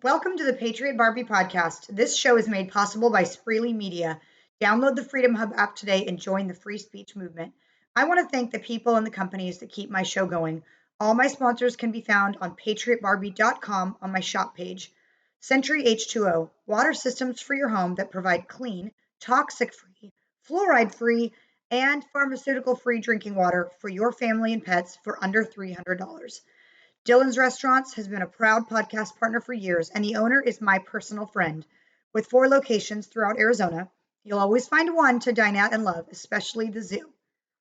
Welcome to the Patriot Barbie podcast. This show is made possible by Spreely Media. Download the Freedom Hub app today and join the free speech movement. I want to thank the people and the companies that keep my show going. All my sponsors can be found on patriotbarbie.com on my shop page. Century H2O, water systems for your home that provide clean, toxic free, fluoride free, and pharmaceutical free drinking water for your family and pets for under $300. Dylan's Restaurants has been a proud podcast partner for years, and the owner is my personal friend. With 4 locations throughout Arizona, you'll always find one to dine at and love, especially the zoo.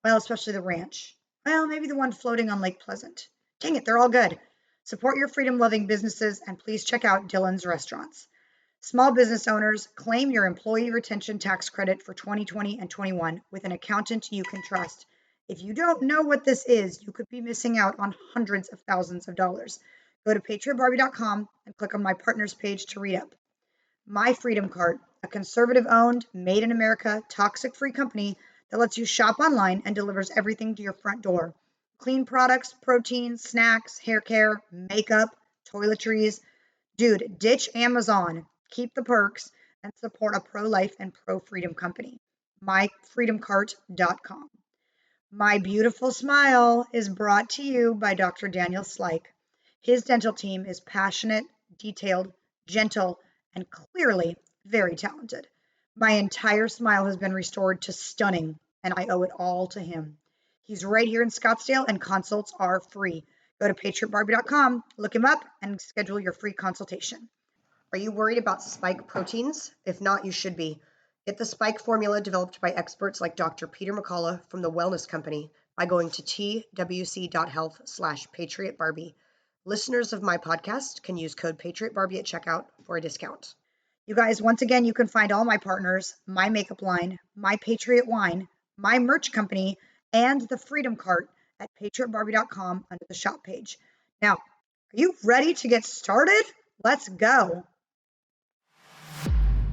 Well, especially the ranch. Well, maybe the one floating on Lake Pleasant. Dang it, they're all good. Support your freedom loving businesses and please check out Dylan's Restaurants. Small business owners, claim your employee retention tax credit for 2020 and 21 with an accountant you can trust. If you don't know what this is, you could be missing out on hundreds of thousands of dollars. Go to patriotbarbie.com and click on my partners page to read up. My Freedom Cart, a conservative owned, made in America, toxic free company that lets you shop online and delivers everything to your front door. Clean products, protein, snacks, hair care, makeup, toiletries. Dude, ditch Amazon, keep the perks, and support a pro life and pro freedom company. MyFreedomCart.com. My beautiful smile is brought to you by Dr. Daniel Slyke. His dental team is passionate, detailed, gentle, and clearly very talented. My entire smile has been restored to stunning, and I owe it all to him. He's right here in Scottsdale, and consults are free. Go to patriotbarbie.com, look him up, and schedule your free consultation. Are you worried about spike proteins? If not, you should be. Get the spike formula developed by experts like Dr. Peter McCullough from the Wellness Company by going to twc.health/patriotbarbie. Listeners of my podcast can use code PatriotBarbie at checkout for a discount. You guys, once again, you can find all my partners, my makeup line, my Patriot wine, my merch company, and the Freedom Cart at patriotbarbie.com under the shop page. Now, are you ready to get started? Let's go.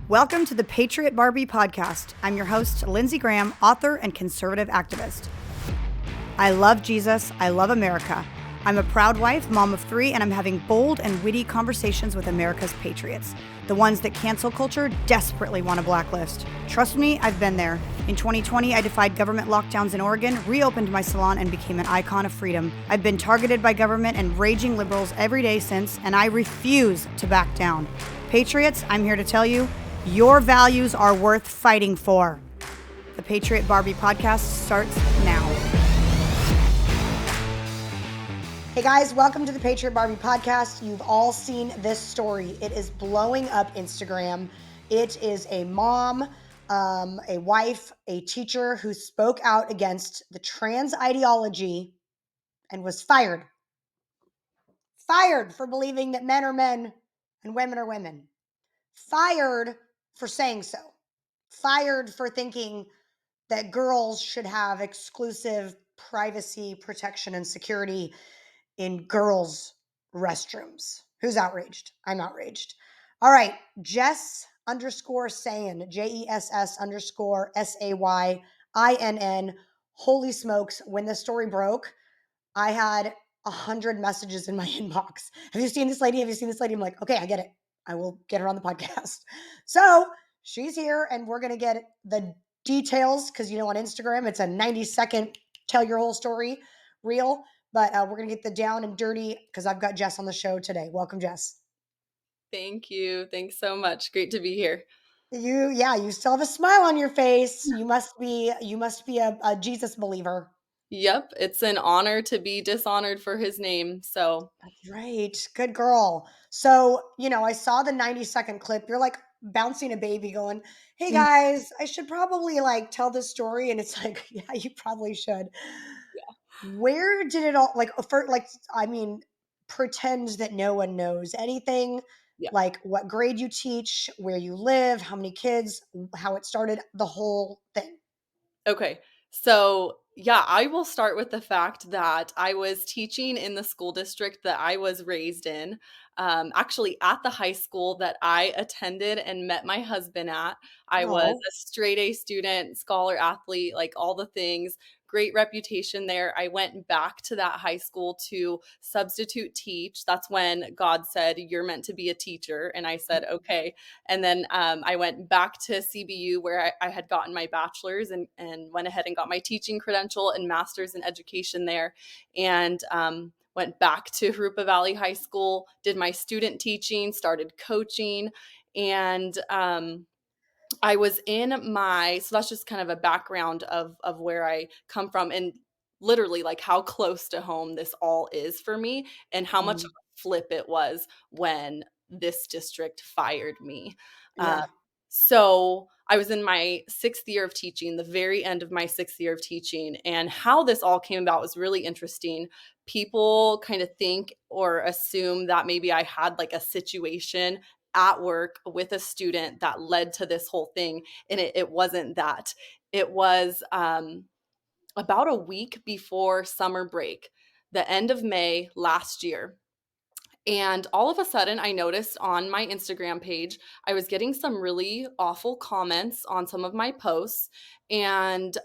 Welcome to the Patriot Barbie podcast. I'm your host, Lindsey Graham, author and conservative activist. I love Jesus. I love America. I'm a proud wife, mom of 3, and I'm having bold and witty conversations with America's patriots, the ones that cancel culture desperately want to blacklist. Trust me, I've been there. In 2020, I defied government lockdowns in Oregon, reopened my salon, and became an icon of freedom. I've been targeted by government and raging liberals every day since, and I refuse to back down. Patriots, I'm here to tell you, your values are worth fighting for. The Patriot Barbie podcast starts now. Hey guys, welcome to the Patriot Barbie podcast. You've all seen this story. It is blowing up Instagram. It is a mom, a wife, a teacher who spoke out against the trans ideology and was fired. Fired for believing that men are men and women are women. Fired for saying so. Fired for thinking that girls should have exclusive privacy, protection, and security in girls' restrooms. Who's outraged? I'm outraged. All right, Jess_Sayin, JESS_SAYINN. Holy smokes, when the story broke, I had 100 messages in my inbox. Have you seen this lady? Have you seen this lady? I'm like, okay, I get it. I will get her on the podcast. So she's here and we're going to get the details because, on Instagram, it's a 90-second tell your whole story reel. But we're going to get the down and dirty because I've got Jess on the show today. Welcome, Jess. Thank you. Thanks so much. Great to be here. You still have a smile on your face. You must be a Jesus believer. Yep, it's an honor to be dishonored for his name. So That's right. Good girl. So, I saw the 90-second clip. You're like bouncing a baby going, hey guys, I should probably tell this story. And it's like, yeah, you probably should. Yeah. Where did it all pretend that no one knows anything? Yeah. Like what grade you teach, where you live, how many kids, how it started, the whole thing. Okay. So, yeah, I will start with the fact that I was teaching in the school district that I was raised in, actually at the high school that I attended and met my husband at. I was a straight A student, scholar athlete, like all the things. great reputation there. I went back to that high school to substitute teach. That's when God said, "You're meant to be a teacher." And I said, "Okay." And then I went back to CBU where I had gotten my bachelor's and went ahead and got my teaching credential and master's in education there. And went back to Harupa Valley High School, did my student teaching, started coaching, and I was in my so that's just kind of a background of where I come from and literally like how close to home this all is for me and how much of Mm, a flip it was when this district fired me. Uh, yeah. so I was in my 6th year of teaching, the very end of my 6th year of teaching, and how this all came about was really interesting. People kind of think or assume that maybe I had like a situation at work with a student that led to this whole thing, and it wasn't that. It was, about a week before summer break, the end of May last year, and all of a sudden, I noticed on my Instagram page, I was getting some really awful comments on some of my posts. And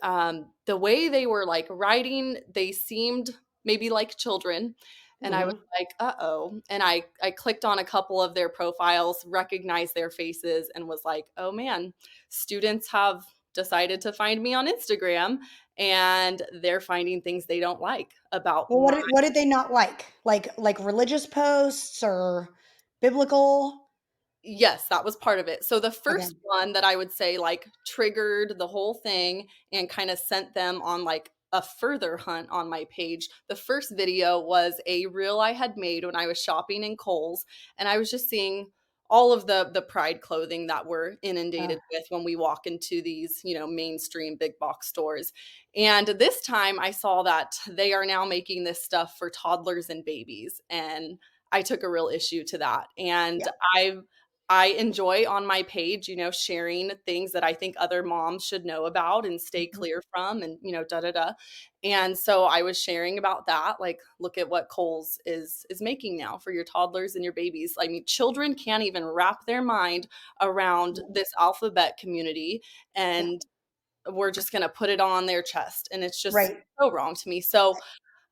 the way they were like writing, they seemed maybe like children. And I was Hmm. like, uh oh. And I clicked on a couple of their profiles, recognized their faces, and was like, oh man, students have decided to find me on Instagram and they're finding things they don't like about Well, my. what did they not like? Like religious posts or biblical? Yes, that was part of it. So the Okay. first one that I would say, like, triggered the whole thing and kinda sent them on, like, a further hunt on my page. The first video was a reel I had made when I was shopping in Kohl's, and I was just seeing all of the pride clothing that we're Uh, inundated with when we walk into these, mainstream big box stores. And this time, I saw that they are now making this stuff for toddlers and babies, and I took a real issue to that. And yeah. I enjoy on my page, sharing things that I think other moms should know about and stay Mhm. clear from and, da da da. And so I was sharing about that, like, look at what Kohl's is making now for your toddlers and your babies. I mean, children can't even wrap their mind around Yeah. this alphabet community, Yeah. and we're just gonna put it on their chest. And it's just Right. so wrong to me. So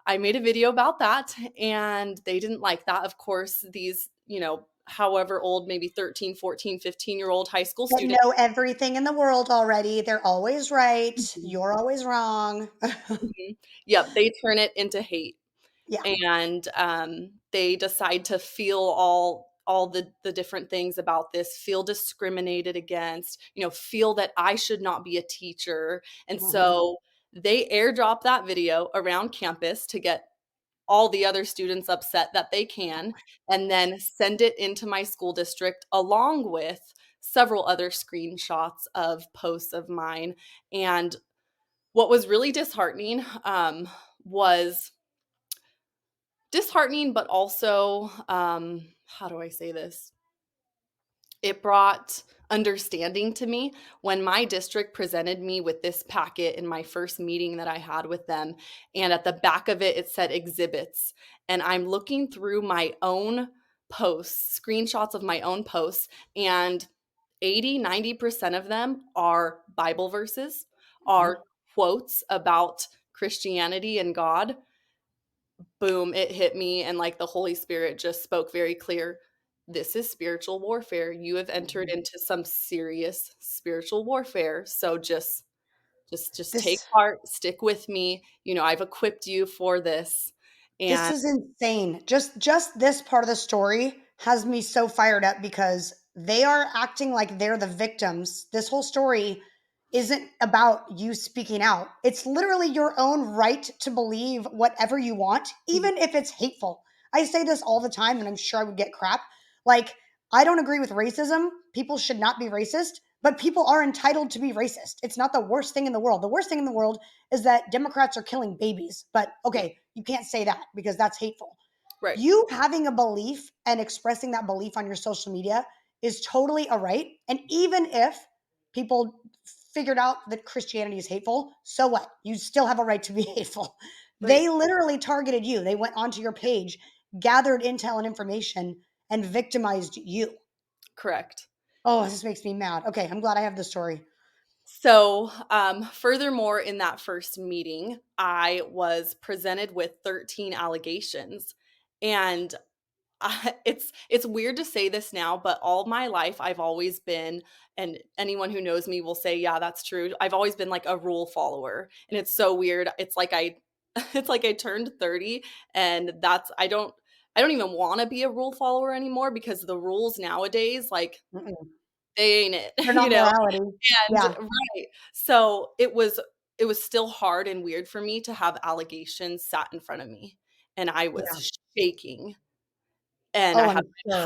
I made a video about that and they didn't like that. Of course, these, however old, maybe 13, 14, 15-year-old high school That students. know everything in the world already. They're always right. Mhm, You're always wrong. mhm. Yep, they turn it into hate. Yeah. And they decide to feel all the different things about this, feel discriminated against, feel that I should not be a teacher. And Mhm. so they airdrop that video around campus to get all the other students upset that they can, and then send it into my school district along with several other screenshots of posts of mine. And what was really disheartening, was disheartening, but also, how do I say this? It brought understanding to me when my district presented me with this packet in my first meeting that I had with them. And at the back of it, it said exhibits. And I'm looking through my own posts, screenshots of my own posts, and 80-90% of them are Bible verses, Mhm. are quotes about Christianity and God. Boom, it hit me, and like the Holy Spirit just spoke very clear. This is spiritual warfare. You have entered Mhm. into some serious spiritual warfare. So just take This heart, stick with me. I've equipped you for this. This And is insane. Just this part of the story has me so fired up because they are acting like they're the victims. This whole story isn't about you speaking out. It's literally your own right to believe whatever you want, Mhm, even if it's hateful. I say this all the time and I'm sure I would get crap. Like, I don't agree with racism. People should not be racist, but people are entitled to be racist. It's not the worst thing in the world. The worst thing in the world is that Democrats are killing babies. But yeah, okay, you can't say that because that's hateful. right, You having a belief and expressing that belief on your social media is totally a right. And even if people figured out that Christianity is hateful, so what? You still have a right to be hateful. right, They literally targeted you. They went onto your page, gathered intel and information, and victimized you. correct. Oh, this makes me mad. Okay, I'm glad I have the story. So, furthermore, in that first meeting, I was presented with 13 allegations. And it's weird to say this now, but all my life I've always been, and anyone who knows me will say, yeah, that's true. I've always been like a rule follower. And it's so weird. It's like I it's like I turned 30 and I don't even want to be a rule follower anymore because the rules nowadays, like, Mm-mm. they ain't it, They're you not know? morality. And Yeah. right. So it was still hard and weird for me to have allegations sat in front of me, and I Yeah. was shaking. And Oh, I'm sure.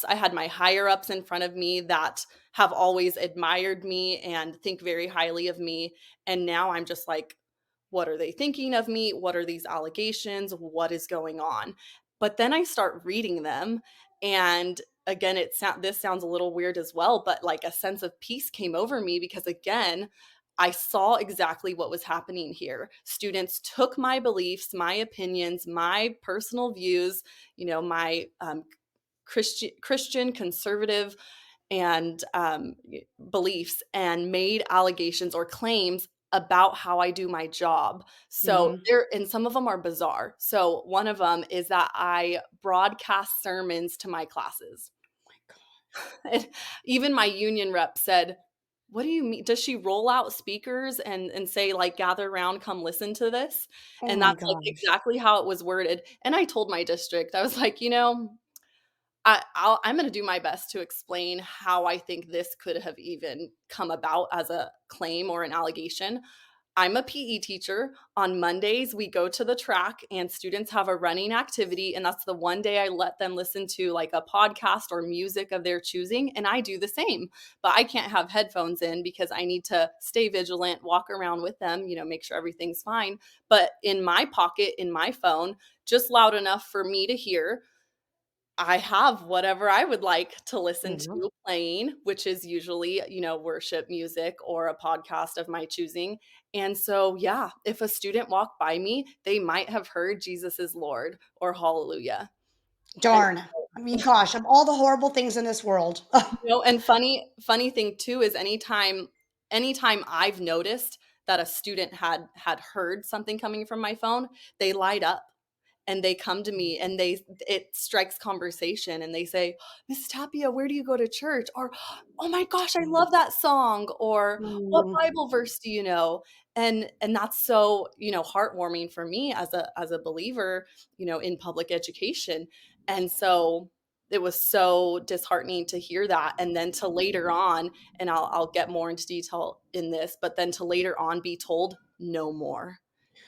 I had my higher ups in front of me that have always admired me and think very highly of me, and now I'm just like, "What are they thinking of me? What are these allegations? What is going on?" But then I start reading them, and again, this sounds a little weird as well, but, like, a sense of peace came over me because, again, I saw exactly what was happening here. Students took my beliefs, my opinions, my personal views, my Christian conservative and beliefs, and made allegations or claims about how I do my job. So Mhm. and some of them are bizarre. So one of them is that I broadcast sermons to my classes. And even my union rep said, "What do you mean? Does she roll out speakers and say, like, 'Gather around, come listen to this'?" Oh And my that's, like, gosh. exactly how it was worded, and I told my district, I was like, I'm gonna do my best to explain how I think this could have even come about as a claim or an allegation. I'm a PE teacher. On Mondays, we go to the track and students have a running activity, and that's the one day I let them listen to like a podcast or music of their choosing, and I do the same. But I can't have headphones in because I need to stay vigilant, walk around with them, make sure everything's fine. But in my pocket, in my phone, just loud enough for me to hear, I have whatever I would like to listen Mhm. to playing, which is usually, worship music or a podcast of my choosing. And so, yeah, if a student walked by me, they might have heard Jesus is Lord or hallelujah. And Darn. I mean, gosh, of all the horrible things in this world. and funny thing too is anytime I've noticed that a student had heard something coming from my phone, they light up and they come to me and it strikes conversation and they say, "Miss Tapia, where do you go to church?" Or, "Oh my gosh, I love that song," or, "What Mm. Bible verse do you know?" And that's so, heartwarming for me as a believer, in public education. And so it was so disheartening to hear that, and then to later on, and I'll get more into detail in this, but then to later on be told no more.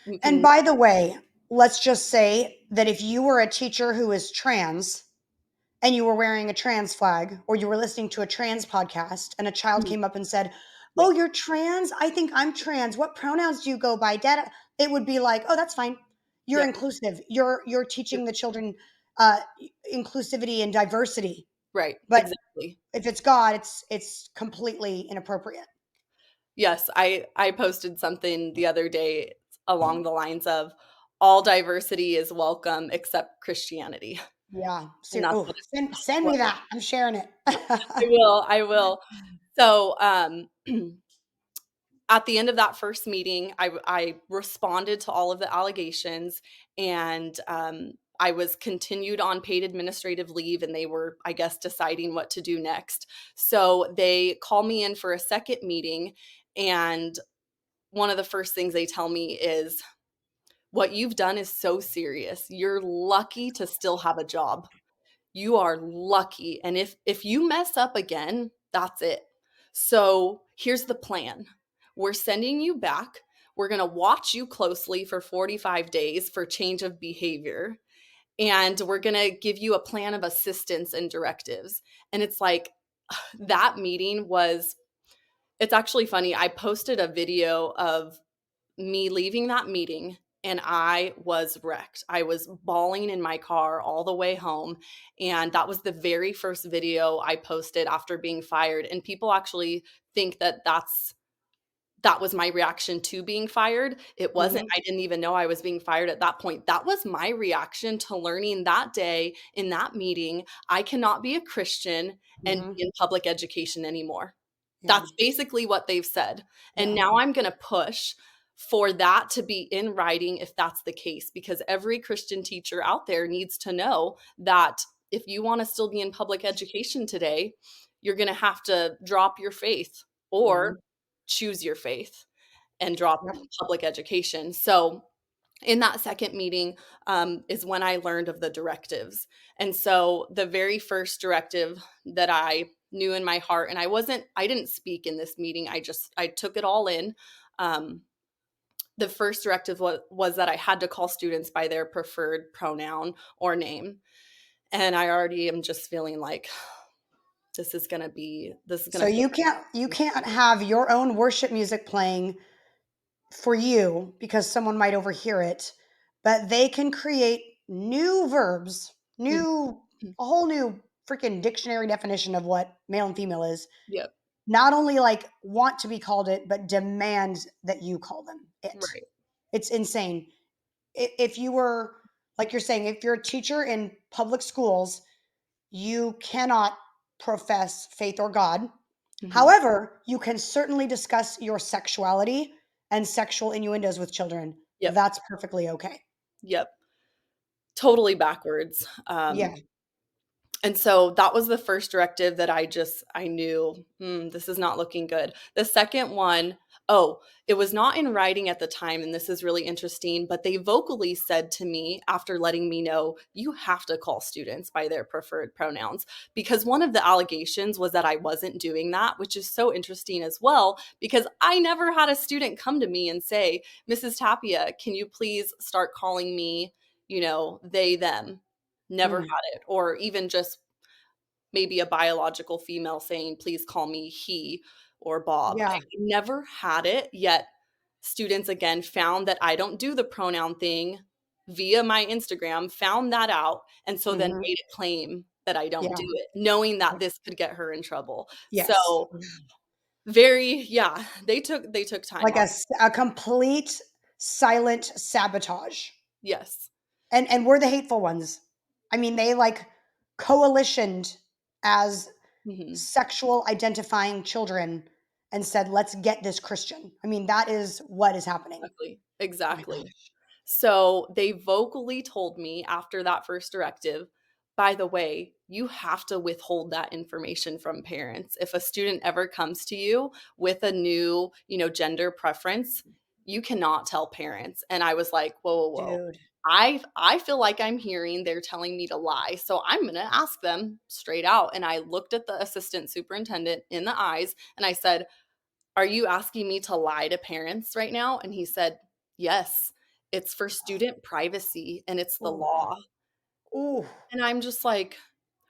You And can by the way, let's just say that if you were a teacher who is trans and you were wearing a trans flag or you were listening to a trans podcast and a child came up and said, "Oh, right. you're trans? I think I'm trans. What pronouns do you go by?" Dad, it would be like, "Oh, that's fine. You're Yep. inclusive. You're teaching the children inclusivity and diversity." Right, But exactly. if it's God, it's completely inappropriate. Yes, I posted something the other day along the lines of, "All diversity is welcome except Christianity." Yeah. And that's Oh, send what me that. I'm sharing it. I will. So, at the end of that first meeting, I responded to all of the allegations, and, I was continued on paid administrative leave, and they were, I guess, deciding what to do next. So, they call me in for a second meeting, and one of the first things they tell me is, "What you've done is so serious. You're lucky to still have a job. You are lucky, and if you mess up again, that's it. So, here's the plan. We're sending you back. We're gonna watch you closely for 45 days for change of behavior, and we're gonna give you a plan of assistance and directives." And it's like, that meeting was it's actually funny. I posted a video of me leaving that meeting, and I was wrecked. I was bawling in my car all the way home, and that was the very first video I posted after being fired, and people actually think that that was my reaction to being fired. It wasn't. Mhm, I didn't even know I was being fired at that point. That was my reaction to learning that day in that meeting, I cannot be a Christian and mhm. be in public education anymore. Yeah. That's basically what they've said. And Yeah. now I'm gonna push for that to be in writing if that's the case, because every Christian teacher out there needs to know that if you wanna still be in public education today, you're gonna have to drop your faith Mhm. or choose your faith and drop Yep. public education. So in that second meeting is when I learned of the directives. And so the very first directive that I knew in my heart, and I didn't speak in this meeting. I took it all in. Um, the first directive was that I had to call students by their preferred pronoun or name. And I already am just feeling like this is So gonna feel. you can't have your own worship music playing for you because someone might overhear it, but they can create new verbs, Mhm. a whole new freaking dictionary definition of what male and female is. Yep. Not only like want to be called it, but demand that you call them it. Right. It's insane. If you were, like you're saying, if you're a teacher in public schools, you cannot profess faith or God. Mhm. However, you can certainly discuss your sexuality and sexual innuendos with children. Yep. That's perfectly okay. Yep. Totally backwards. Yeah. And so that was the first directive that I knew, this is not looking good. The second one, oh, it was not in writing at the time, and this is really interesting, but they vocally said to me after letting me know, you have to call students by their preferred pronouns. Because one of the allegations was that I wasn't doing that, which is so interesting as well, because I never had a student come to me and say, Mrs. Tapia, can you please start calling me, they, them? Never Mm. had it. Or even just maybe a biological female saying, "Please call me he or Bob." I Yeah. never had it, yet students again found that I don't do the pronoun thing via my Instagram, found that out, and so then Mhm. made a claim that I don't Yeah. do it, knowing that this could get her in trouble. Yes. So, very yeah, they took time Like off. a complete silent sabotage. Yes. And we're the hateful ones. I mean, they like coalitioned as Mhm. sexual identifying children and said, "Let's get this Christian." I mean, that is what is happening. Exactly. My Exactly. gosh. So they vocally told me after that first directive, by the way, you have to withhold that information from parents. If a student ever comes to you with a new, gender preference, you cannot tell parents. And I was like, whoa, whoa, whoa. Dude. I feel like I'm hearing they're telling me to lie. So I'm going to ask them straight out. And I looked at the assistant superintendent in the eyes and I said, are you asking me to lie to parents right now? And he said, yes, it's for student privacy and it's the Ooh. law. Ooh. And I'm just like,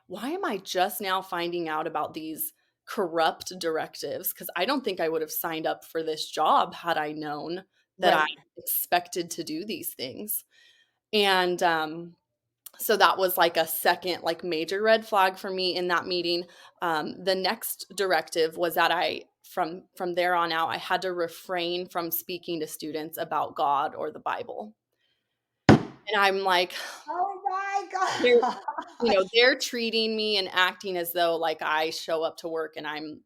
why am I just now finding out about these corrupt directives? Because I don't think I would have signed up for this job had I known that I Right. expected to do these things. And so that was like a second like major red flag for me in that meeting. The next directive was that from there on out I had to refrain from speaking to students about God or the Bible. And I'm like, Oh my they're gosh. they're treating me and acting as though like I show up to work and I'm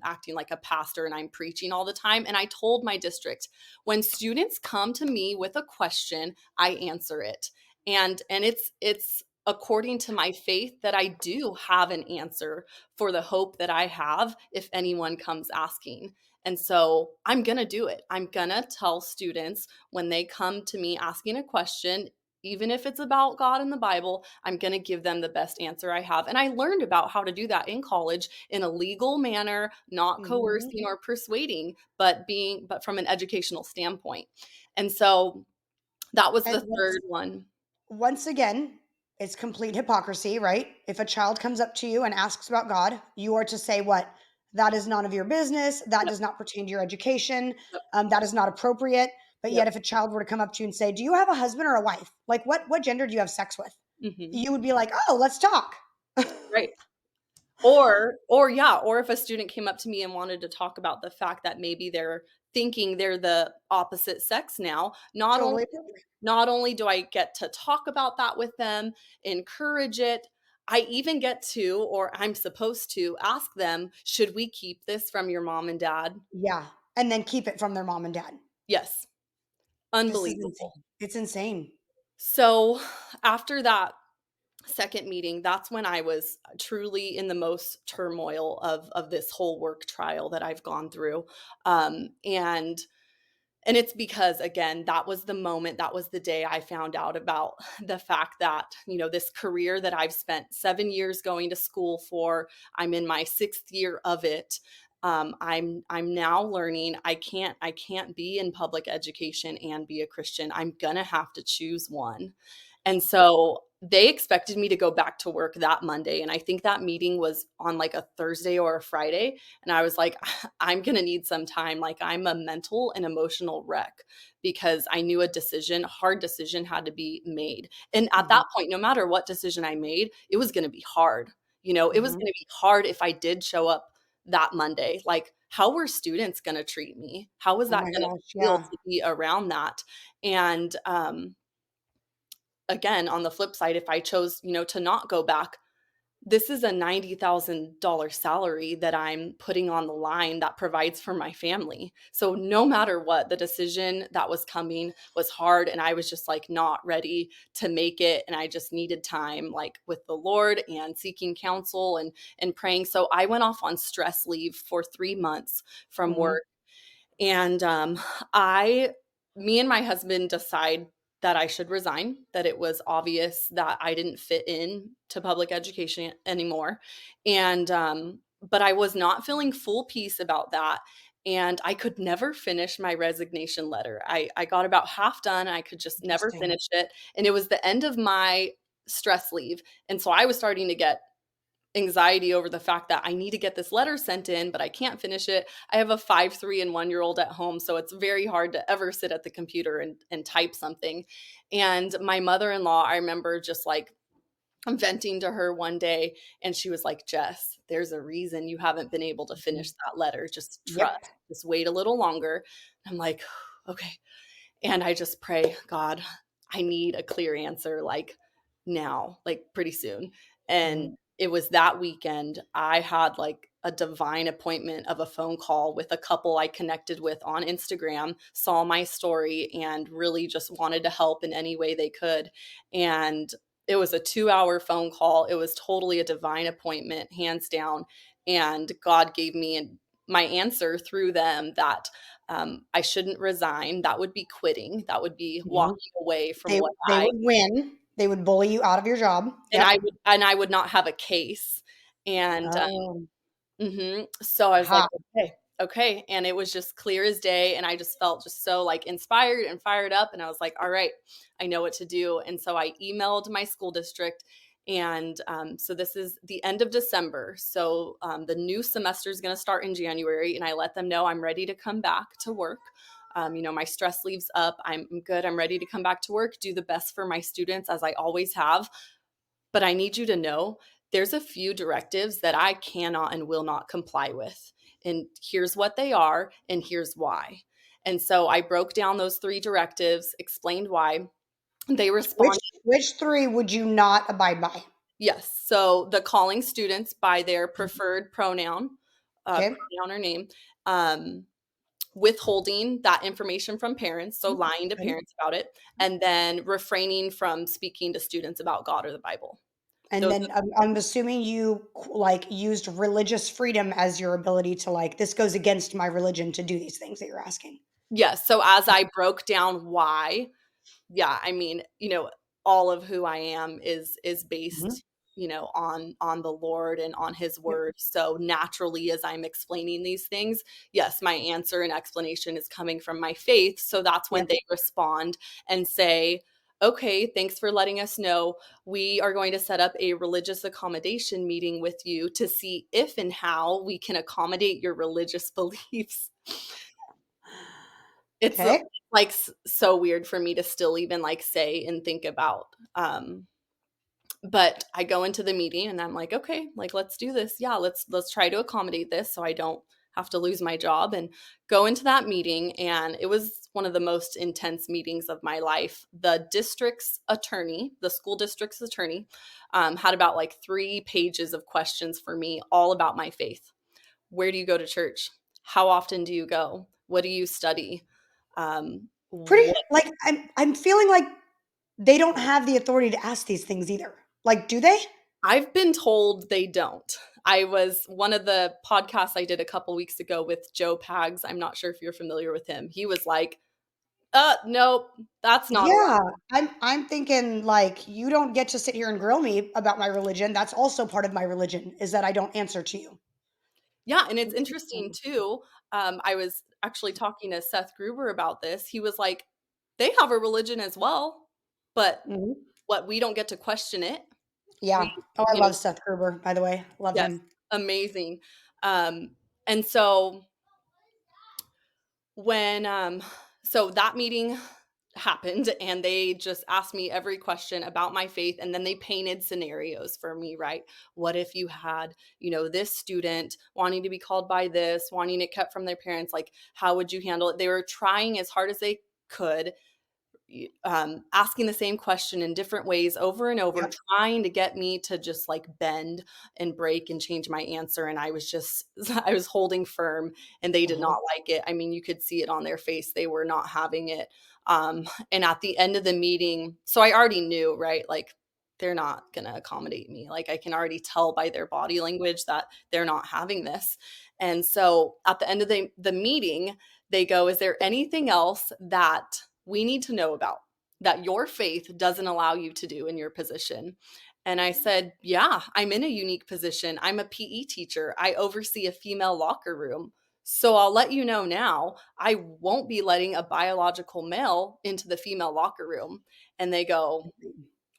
acting like a pastor and I'm preaching all the time. And I told my district, when students come to me with a question, I answer it. And it's according to my faith that I do have an answer for the hope that I have if anyone comes asking. And so I'm going to do it. I'm going to tell students when they come to me asking a question, even if it's about God and the Bible, I'm going to give them the best answer I have. And I learned about how to do that in college in a legal manner, not Mhm. coercing or persuading, but from an educational standpoint. And so that was And the third one. once again, it's complete hypocrisy, right? If a child comes up to you and asks about God, you are to say what? That is none of your business. That Yep, does not pertain to your education. yep, That is not appropriate. But yet, yep. if a child were to come up to you and say, "Do you have a husband or a wife? Like, what gender do you have sex with?" Hmm. You would be like, "Oh, let's talk." Right. Or if a student came up to me and wanted to talk about the fact that maybe they're thinking they're the opposite sex now, Totally appropriate. not only do I get to talk about that with them, encourage it, I even get to, or I'm supposed to ask them, should we keep this from your mom and dad? Yeah. And then keep it from their mom and dad. Yes. This is insane. Unbelievable. It's insane. So after that second meeting, that's when I was truly in the most turmoil of this whole work trial that I've gone through. And it's because, again, that was the moment, that was the day I found out about the fact that, this career that I've spent 7 years going to school for, I'm in my 6th year of it. I'm now learning I can't be in public education and be a Christian. I'm gonna have to choose one. And so they expected me to go back to work that Monday, and I think that meeting was on, like, a Thursday or a Friday, and I was like, "I'm gonna need some time." Like, I'm a mental and emotional wreck because I knew a hard decision had to be made, and at Mhm. that point, no matter what decision I made, it was gonna be hard, it was Mhm. gonna be hard if I did show up that Monday. Like, how were students gonna treat me? How was Oh that my gonna gosh, feel yeah. to be around that? And, again, on the flip side, if I chose, to not go back, this is a $90,000 salary that I'm putting on the line that provides for my family. So no matter what, the decision that was coming was hard, and I was just like not ready to make it, and I just needed time, like, with the Lord and seeking counsel and praying. So I went off on stress leave for 3 months from Mhm. work, and, I me and my husband decide that I should resign, that it was obvious that I didn't fit in to public education anymore, and, but I was not feeling full peace about that, and I could never finish my resignation letter. I got about half done, and I could just never Interesting. finish it, and it was the end of my stress leave, and so I was starting to get anxiety over the fact that I need to get this letter sent in, but I can't finish it. I have a 5, 3, and 1-year-old at home, so it's very hard to ever sit at the computer and type something. And my mother-in-law, I remember just like I'm venting to her one day, and she was like, "Jess, there's a reason you haven't been able to finish Mhm. that letter. Just Yep. trust. Just wait a little longer." I'm like, "Okay." And I just pray, God, I need a clear answer, like, now, like, pretty soon. And Mhm. it was that weekend, I had, like, a divine appointment of a phone call with a couple I connected with on Instagram, saw my story, and really just wanted to help in any way they could. And it was a 2-hour phone call. It was totally a divine appointment, hands down. And God gave me my answer through them that I shouldn't resign. That would be quitting. That would be Mhm. walking away from They what they would win. They would bully you out of your job. Yep. I would not have a case. And Oh. so I was like, Aha. "Okay, okay," and it was just clear as day, and I just felt just so, like, inspired and fired up, and I was like, "All right, I know what to do," and so I emailed my school district, and, so this is the end of December, so, the new semester is gonna start in January, and I let them know I'm ready to come back to work. My stress leaves up, I'm good, I'm ready to come back to work, do the best for my students as I always have, but I need you to know there's a few directives that I cannot and will not comply with. And here's what they are, and here's why. And so I broke down those 3 directives, explained why. They Which responded, which 3 would you not abide by? yes. So the calling students by their Mhm. preferred Okay. pronoun or name, um, withholding that information from parents, so Mhm. lying to Good. parents about it, and then refraining from speaking to students about God or the Bible. And Those then I'm assuming you like used religious freedom as your ability to like this goes against my religion to do these things that you're asking. Yes, so as I broke down why, yeah, I mean, all of who I am is Mhm. based, on the Lord and on his Yep. word. So naturally, as I'm explaining these things, yes, my answer and explanation is coming from my faith. So that's when Yep. they respond and say, "Okay, thanks for letting us know. We are going to set up a religious accommodation meeting with you to see if and how we can accommodate your religious beliefs." It's, Okay. like, so weird for me to still even, like, say and think about, but I go into the meeting and I'm like, "Okay, like, let's do this. Yeah, let's try to accommodate this so I don't have to lose my job," and go into that meeting, and it was one of the most intense meetings of my life. The district's attorney, the school district's attorney, had about like 3 pages of questions for me, all about my faith. Where do you go to church? How often do you go? What do you study? Pretty What like I'm feeling like they don't have the authority to ask these things either. Like, do they? I've been told they don't. I was one of the podcasts I did a couple weeks ago with Joe Pags. I'm not sure if you're familiar with him. He was like, nope, that's not allowed. Yeah, I'm thinking like you don't get to sit here and grill me about my religion. That's also part of my religion is that I don't answer to you. Yeah, and it's interesting too. I was actually talking to Seth Gruber about this. He was like, they have a religion as well, but Mhm. what we don't get to question it. We, Yeah. Oh, I you know, love Seth Gruber, by the way. Love yes, him. amazing. And so when so that meeting happened and they just asked me every question about my faith, and then they painted scenarios for me, right? What if you had, this student wanting to be called by this, wanting it kept from their parents, like how would you handle it? They were trying as hard as they could, asking the same question in different ways over and over, Yep. trying to get me to just like bend and break and change my answer. And I was just, I was holding firm, and they did Mhm. not like it. I mean, you could see it on their face. They were not having it. And at the end of the meeting, so I already knew, right? Like, they're not going to accommodate me. Like, I can already tell by their body language that they're not having this. And so at the end of the meeting, they go, is there anything else that we need to know about that your faith doesn't allow you to do in your position? And I said, yeah, I'm in a unique position. I'm a PE teacher. I oversee a female locker room. So I'll let you know now, I won't be letting a biological male into the female locker room. And they go,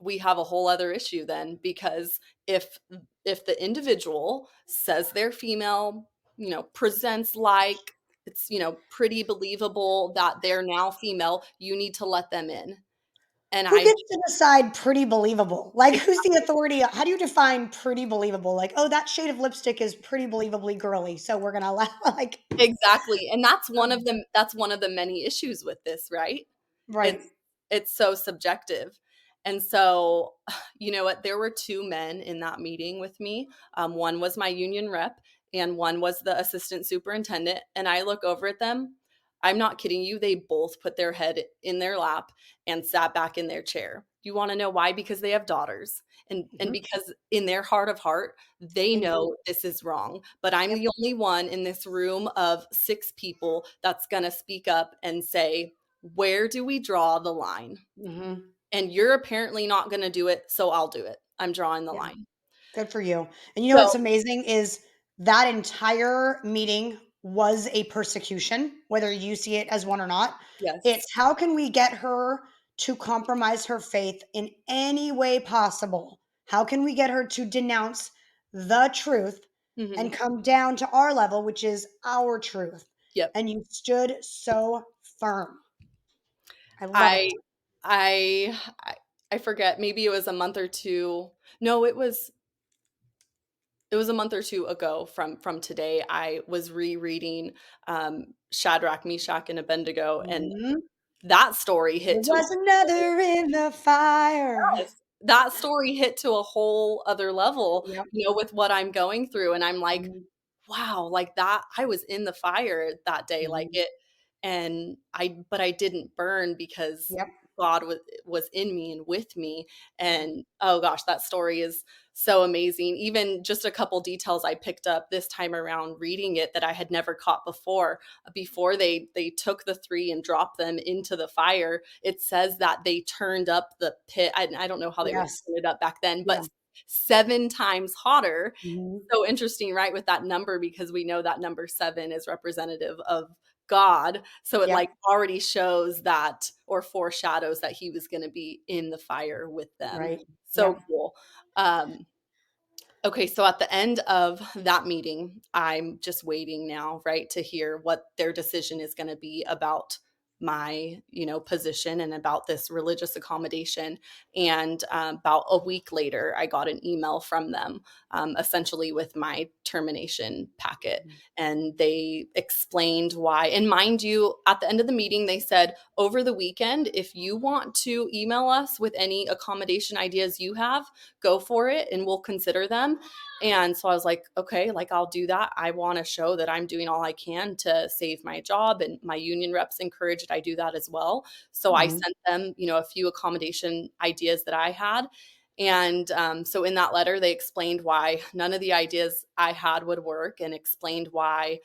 we have a whole other issue then, because if the individual says they're female, presents like it's, pretty believable that they're now female, you need to let them in. And Who I gets to decide pretty believable? Like, who's the authority? How do you define pretty believable? Like, oh, that shade of lipstick is pretty believably girly, so we're gonna allow like exactly, and that's one of the many issues with this, right? right. It's so subjective. And so, you know what? There were 2 men in that meeting with me. One was my union rep and one was the assistant superintendent. And I look over at them. I'm not kidding you. They both put their head in their lap and sat back in their chair. You want to know why? Because they have daughters. And Mhm. because in their heart of heart, they They know. know this is wrong. But I'm Yep. the only one in this room of 6 people that's going to speak up and say, where do we draw the line? Mhm. And you're apparently not going to do it, so I'll do it. I'm drawing the Yeah. line. Good for you. And you know So, what's amazing is that entire meeting was a persecution, whether you see it as one or not. yes. It's how can we get her to compromise her faith in any way possible? How can we get her to denounce the truth and Mhm. come down to our level, which is our truth? Yep. And you stood so firm. I love it. I I I forget, maybe it was a month or 2. No, it was a month or 2 ago from today. I was rereading, Shadrach, Meshach, and Abednego, and Mhm. that story There hit to a was another in the fire. yes, that story hit to a whole other level, Yep. with what I'm going through, and I'm like, Mhm. wow, like that I was in the fire that day, like Mhm. it, and I didn't burn because Yep. God was in me and with me. Yeah. And oh gosh, that story is so amazing. Even just a couple details I picked up this time around reading it that I had never caught before. Before they took the 3 and dropped them into the fire, it says that they turned up the pit. I don't know how they would Yes. turn it up back then, Yeah. but 7 times hotter. Mhm. So interesting, right, with that number, because we know that number 7 is representative of God. So it Yep. like already shows that, or foreshadows that he was going to be in the fire with them. Right. So Yep. cool. Um, okay, so at the end of that meeting, I'm just waiting now, right, to hear what their decision is going to be about my, position and about this religious accommodation. And about a week later, I got an email from them, essentially with my termination packet. And they explained why. And mind you, at the end of the meeting, they said, over the weekend, if you want to email us with any accommodation ideas you have, go for it and we'll consider them. And so I was like, okay, like I'll do that. I want to show that I'm doing all I can to save my job, and my union reps encouraged I do that as well. So I Mhm. sent them, a few accommodation ideas that I had. And so in that letter, they explained why none of the ideas I had would work, and explained why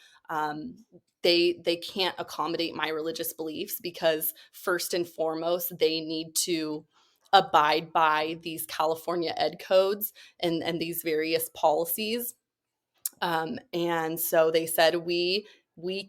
they can't accommodate my religious beliefs because first and foremost, they need to abide by these California ed codes and these various policies. And so they said, we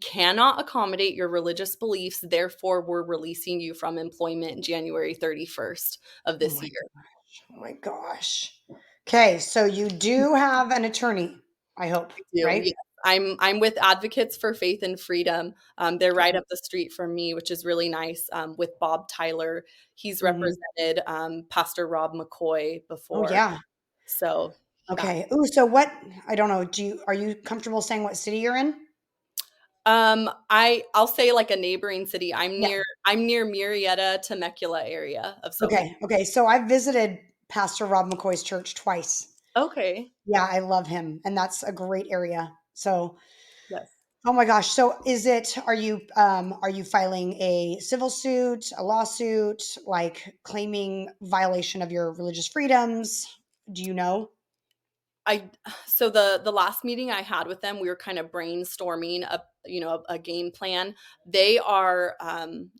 cannot accommodate your religious beliefs. Therefore, we're releasing you from employment January 31st of Oh this my year. gosh. Oh my gosh. Okay, so you do have an attorney, I hope, I do. right? Yes. I'm with Advocates for Faith and Freedom. They're right Okay. up the street from me, which is really nice. With Bob Tyler, he's Mhm. represented Pastor Rob McCoy Oh before. yeah. So that Okay. Ooh, so what, I don't know, are you comfortable saying what city you're in? I'll say like a neighboring city. I'm Yeah. near Murrieta, Temecula area of Soho. Okay. Okay. So I've visited Pastor Rob McCoy's church twice. Okay. Yeah, I love him, and that's a great area. So, Yes. oh my gosh. So are you filing a civil suit, a lawsuit, like claiming violation of your religious freedoms? Do you know? I so the last meeting I had with them, we were kind of brainstorming a game plan. They are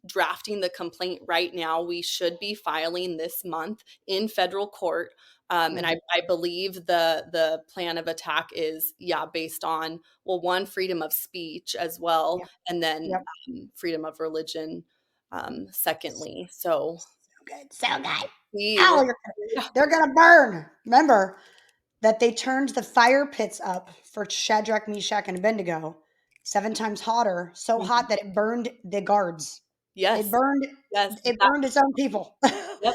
drafting the complaint right now. We should be filing this month in federal court. And Mhm. I believe the plan of attack is, yeah, based on, well, one, freedom of speech as well, Yep. and then Yep. freedom of religion, secondly. So So good. So good. we Oh, will. they're gonna burn. Remember that they turned the fire pits up for Shadrach, Meshach, and Abednego 7 times hotter, so Mhm. hot that it burned the guards. It Yes, burned yes, it that, burned its own people. yep,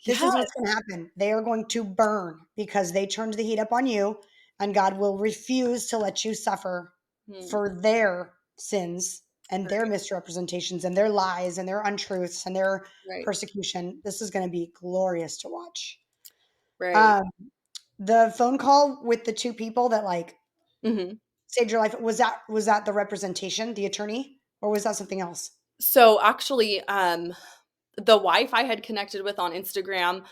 This is yes. what's going to happen. They are going to burn because they turned the heat up on you, and God will refuse to let you suffer Hmm. for their sins and their Right, misrepresentations and their lies and their untruths and their right, persecution. This is going to be glorious to watch. right. Um, the phone call with the two people that like Mhm. saved your life, was that the representation, the attorney, or was that something else? So, actually, the wife I had connected with on Instagram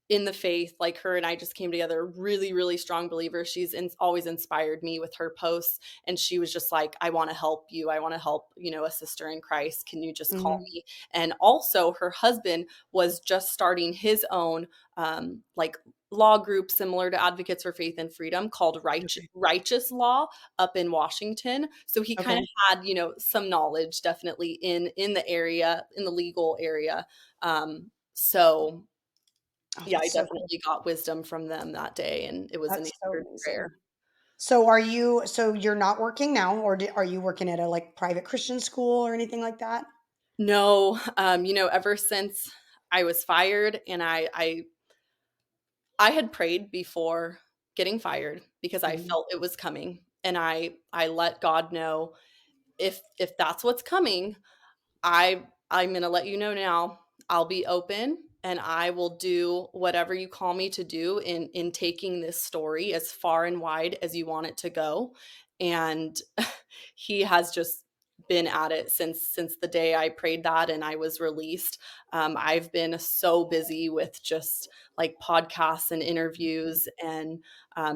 in the faith, like, her and I just came together, really, really strong believer. She's always inspired me with her posts. And she was just like, I want to help you. I want to help, a sister in Christ. Can you just call Mhm. me? And also, her husband was just starting his own, like, law group similar to Advocates for Faith and Freedom called Okay. Righteous Law up in Washington. So he kind of Okay. had, some knowledge definitely in the area, in the legal area. So Oh, yeah, I that's so cool. definitely got wisdom from them that day, and it was an That's so answered amazing. prayer. So you're not working now, or are you working at a like private Christian school or anything like that? No, ever since I was fired, and I had prayed before getting fired because I Mhm. felt it was coming, and I let God know, if that's what's coming, I'm gonna let you know now. I'll be open, and I will do whatever you call me to do in taking this story as far and wide as you want it to go. And he has just been at it since the day I prayed that and I was released. I've been so busy with just like podcasts and interviews, and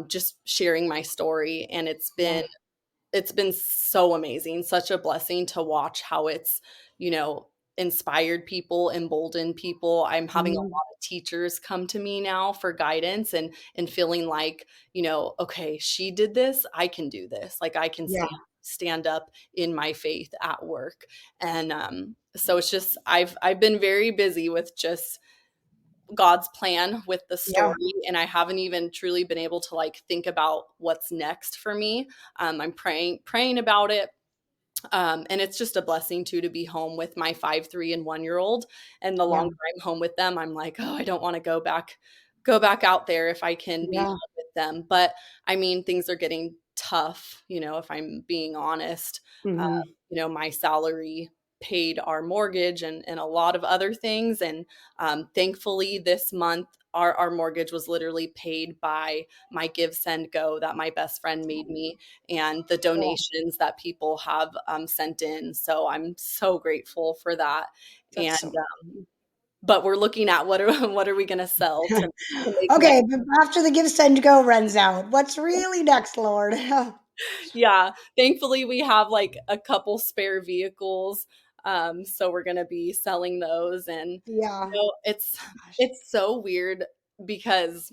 just sharing my story, and Yeah. it's been so amazing, such a blessing to watch how it's, you know, inspired people, emboldened people. I'm having a Mhm. lot of teachers come to me now for guidance, and feeling like, okay, she did this, I can do this. Like I can Yeah. stand up in my faith at work. And so it's just I've been very busy with just God's plan with the Yeah. story, and I haven't even truly been able to like think about what's next for me. I'm praying about it. And it's just a blessing too to be home with my 5, 3, and 1-year-old. And the Yeah. longer I'm home with them, I'm like, "Oh, I don't wanna go back out there if I can be Yeah. home with them." But, I mean, things are getting tough, if I'm being honest. Uh, Mhm. my salary paid our mortgage and a lot of other things, and, thankfully, this month, our mortgage was literally paid by my Give, Send, Go that my best friend made me, and the Cool. donations that people have, sent in, so I'm so grateful for that, That's and, so but we're looking at what are what are we gonna sell to make money. Okay, but after the Give, Send, Go runs out, what's really next, Lord? Yeah, thankfully, we have, like, a couple spare vehicles, so we're gonna be selling those, and, Yeah. it's Gosh. it's so weird because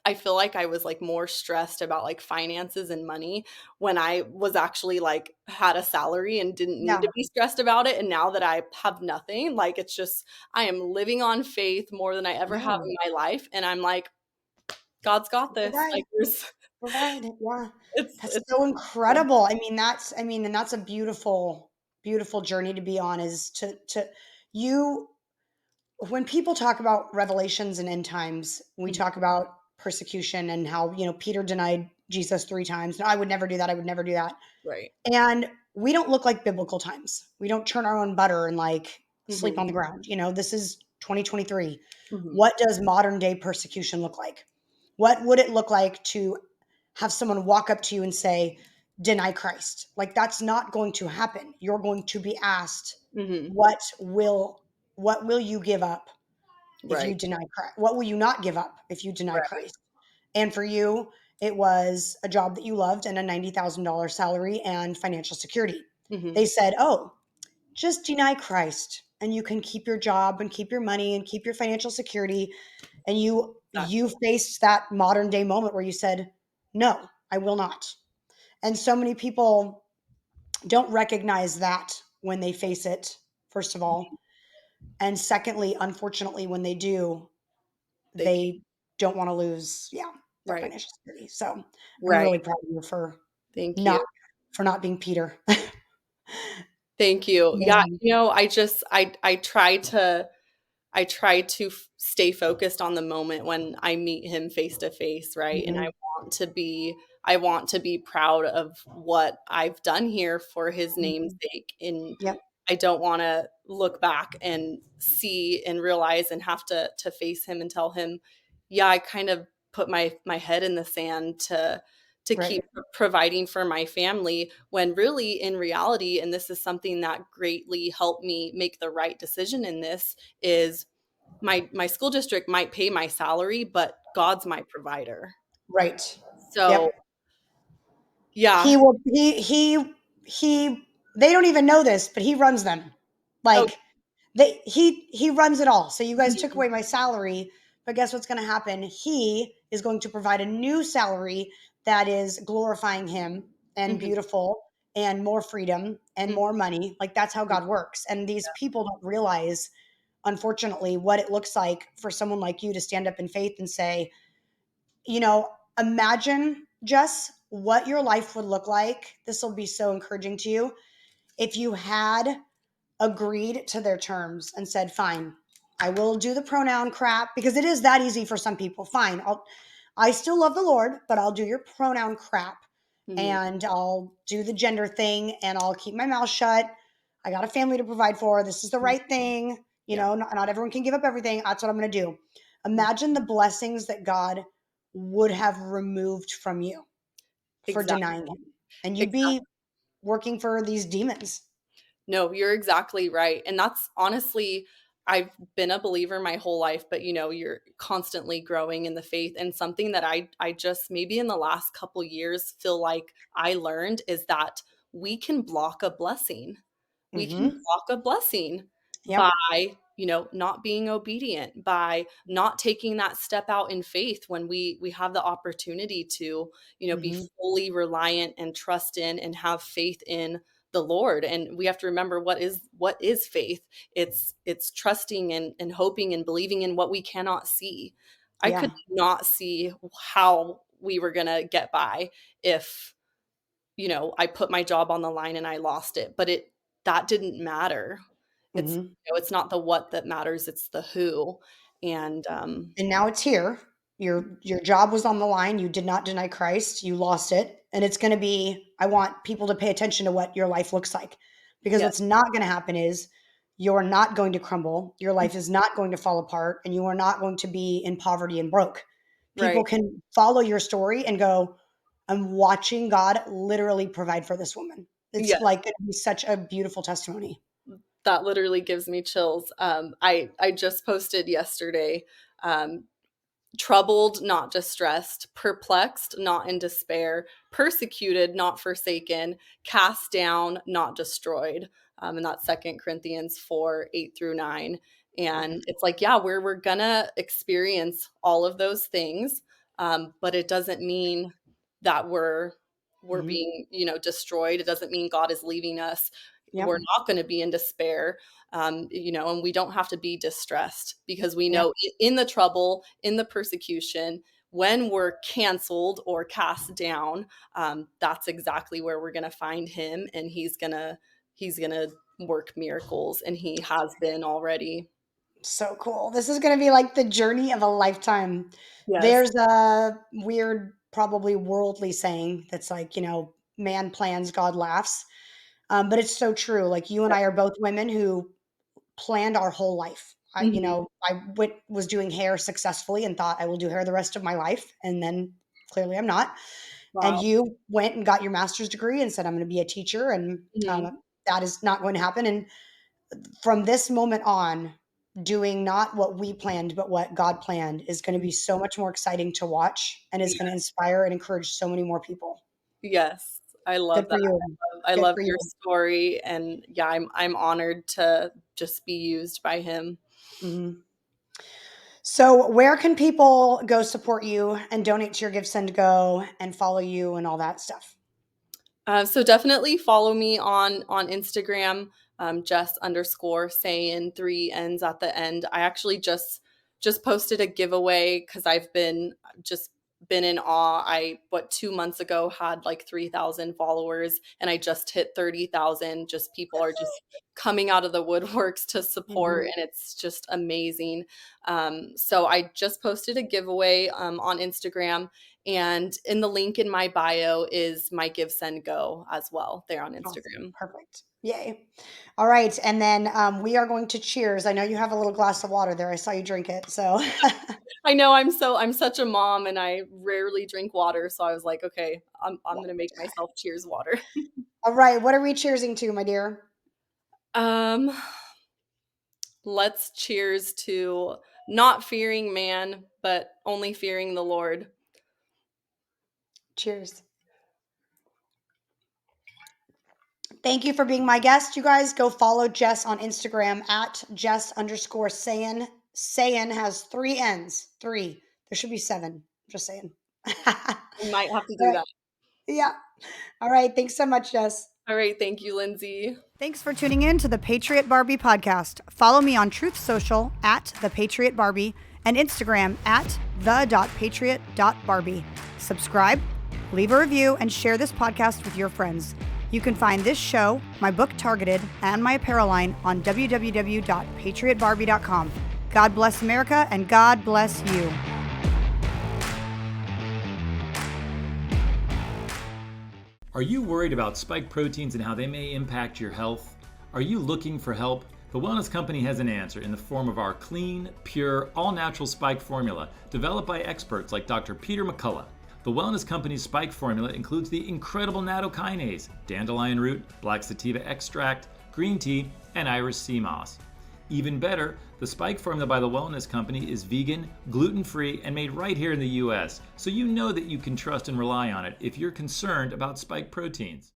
I feel like I was, like, more stressed about, like, finances and money when I was actually, like, had a salary and didn't need to Yeah. be stressed about it, and now that I have nothing, like, it's just I am living on faith more than I ever have Yeah. in my life, and I'm like, "God's got this." Provide. Like, there's Provide. Yeah. That's it's so incredible. I mean, and that's a beautiful, beautiful journey to be on is to you when people talk about revelations and end times, we Mhm, talk about persecution and how, Peter denied Jesus 3 times. No, I would never do that. I would never do that. right. And we don't look like biblical times. We don't churn our own butter and like sleep Mhm, on the ground. This is 2023. mhm, What does modern day persecution look like? What would it look like to have someone walk up to you and say, deny Christ? Like that's not going to happen. You're going to be asked, mhm, what will what will you give up if you right, deny Christ? What will you not give up if you deny right, Christ? And for you, it was a job that you loved and a $90,000 salary and financial security. mhm, They said, "Oh, just deny Christ and you can keep your job and keep your money and keep your financial security." And you exactly, faced that modern day moment where you said, "No, I will not." And so many people don't recognize that when they face it, first of all. And secondly, unfortunately, when they do, they can't, they don't want to lose, yeah, their right, financial security. So I'm right, really proud of you thank you. not for not being Peter. Thank you. Yeah, Man. I try to stay focused on the moment when I meet him face to face, right? And Mhm. I want to be proud of what I've done here for his name's Mhm. sake. And Yep. I don't want to look back and see and realize and have to face him and tell him, yeah, I kind of put my head in the sand to keep Right. providing for my family when really in reality, and this is something that greatly helped me make the right decision in this, is my school district might pay my salary, but God's my provider. Right. So, Yep. He yeah. will he they don't even know this, but he runs them. Oh, Like he runs it all. So you guys took mhm, away my salary, but guess what's going to happen? He is going to provide a new salary that is glorifying him and mhm, beautiful and more freedom and mhm, more money. Like that's how mhm, God works. And these people don't realize, unfortunately, what it looks like for someone like you to stand up in faith and say, imagine just what your life would look like. This will be so encouraging to you if you had agreed to their terms and said, "Fine, I will do the pronoun crap," because it is that easy for some people. Fine, I still love the Lord, but I'll do your pronoun crap mhm, and I'll do the gender thing and I'll keep my mouth shut. I got a family to provide for. This is the mhm. right thing. Yeah, Not everyone can give up everything. That's what I'm going to do. mhm. Imagine the blessings that God would have removed from you for Exactly, denying him. And you'd be exactly. working for these demons. No, you're exactly right, and that's honestly I've been a believer my whole life, but, you're constantly growing in the faith, and something that I just maybe in the last couple years feel like I learned is that we can block a blessing. We can Hmm. block a blessing Yep. by, not being obedient, by not taking that step out in faith when we have the opportunity to, be Hmm. fully reliant and trust in and have faith in the Lord. And we have to remember what is faith. It's trusting and hoping and believing in what we cannot see. I could Yeah. not see how we were gonna get by if I put my job on the line and I lost it, but that didn't matter. It's, Mhm. it's not the what that matters, it's the who. And And now it's here. Your job was on the line. You did not deny Christ. You lost it. And it's going to be, I want people to pay attention to what your life looks like. Because yeah, what's not going to happen is you're not going to crumble. Your life is not going to fall apart and you are not going to be in poverty and broke. People right. can follow your story and go, I'm watching God literally provide for this woman. It's Yeah, like going to be such a beautiful testimony. that literally gives me chills. I just posted yesterday, um, troubled, not distressed, perplexed, not in despair, persecuted, not forsaken, cast down, not destroyed. And that's 2 Corinthians 4:8-9. And it's like, yeah, we're gonna experience all of those things, but it doesn't mean that we're Mhm. being, destroyed. It doesn't mean God is leaving us. Yep. We're not going to be in despair, and we don't have to be distressed because we Yep. know in the trouble, in the persecution, when we're canceled or cast down, that's exactly where we're going to find him, and he's gonna work miracles, and he has been already. So cool. This is going to be like the journey of a lifetime. Yes. There's a weird, probably worldly saying that's like, man plans, God laughs. But it's so true. Like you and I are both women who planned our whole life. Mhm. I was doing hair successfully and thought I will do hair the rest of my life. And then clearly I'm not. And Wow. you went and got your master's degree and said, I'm going to be a teacher. And Mhm. that is not going to happen. And from this moment on, doing not what we planned, but what God planned is going to be so much more exciting to watch and is going to inspire and encourage so many more people. Yes, I love Good for that. you. I Good love for your you. story, and yeah, I'm honored to just be used by him. Mhm. So, where can people go support you and donate to your Give Send Go and follow you and all that stuff? So definitely follow me on Instagram, Jess_saying 3 N's at the end. I actually just posted a giveaway because I've just been in awe. 2 months ago had like 3,000 followers, and I just hit 30,000. Just people are just coming out of the woodworks to support, Mhm. and it's just amazing. So I just posted a giveaway on Instagram, and in the link in my bio is my Give Send Go as well there on Awesome. Instagram. Perfect. Yay. All right. And then we are going to cheers. I know you have a little glass of water there. I saw you drink it. So, I know I'm such a mom and I rarely drink water, so I was like, okay, I'm gonna make myself cheers water. all right. What are we cheersing to, my dear? Um, let's cheers to not fearing man, but only fearing the Lord. Cheers. Thank you for being my guest. You guys go follow Jess on Instagram at Jess_Sayin. Sayin has three N's. Three. There should be seven. Just saying. All We might have to do right. that. Yeah. All right. Thanks so much, Jess. All right, thank you, Lindsay. Thanks for tuning in to the Patriot Barbie podcast. Follow me on Truth Social at the Patriot Barbie and Instagram at the.patriot.barbie. Subscribe, leave a review, and share this podcast with your friends. You can find this show, my book Targeted, and my apparel line on www.patriotbarbie.com. God bless America and God bless you. Are you worried about spike proteins and how they may impact your health? Are you looking for help? The Wellness Company has an answer in the form of our clean, pure, all-natural spike formula developed by experts like Dr. Peter McCullough. The Wellness Company's spike formula includes the incredible nattokinase, dandelion root, black sativa extract, green tea, and iris sea moss. Even better, the spike formula by the Wellness Company is vegan, gluten-free, and made right here in the US, so you know that you can trust and rely on it if you're concerned about spike proteins.